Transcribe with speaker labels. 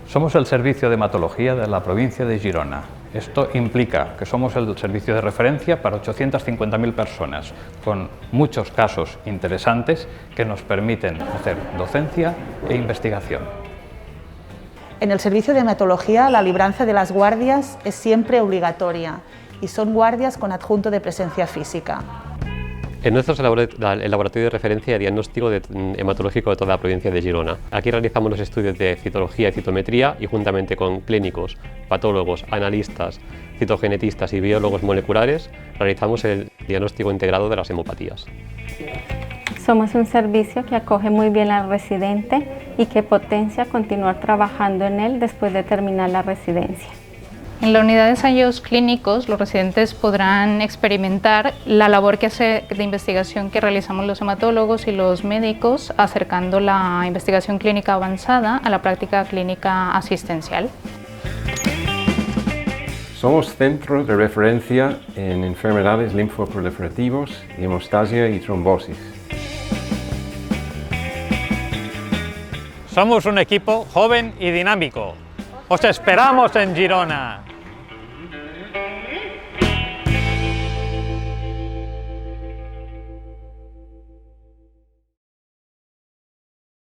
Speaker 1: Somos el servicio de hematología de la provincia de Girona. Esto implica que somos el servicio de referencia para 850.000 personas, con muchos casos interesantes que nos permiten hacer docencia e investigación.
Speaker 2: En el servicio de hematología, la libranza de las guardias es siempre obligatoria y son guardias con adjunto de presencia física.
Speaker 3: El nuestro es el laboratorio de referencia de diagnóstico hematológico de toda la provincia de Girona. Aquí realizamos los estudios de citología y citometría y juntamente con clínicos, patólogos, analistas, citogenetistas y biólogos moleculares realizamos el diagnóstico integrado de las hemopatías.
Speaker 4: Somos un servicio que acoge muy bien al residente y que potencia continuar trabajando en él después de terminar la residencia.
Speaker 5: En la unidad de ensayos clínicos, los residentes podrán experimentar la labor de investigación que realizamos los hematólogos y los médicos, acercando la investigación clínica avanzada a la práctica clínica asistencial.
Speaker 6: Somos centro de referencia en enfermedades linfoproliferativas, hemostasia y trombosis.
Speaker 7: Somos un equipo joven y dinámico. ¡Os esperamos en Girona!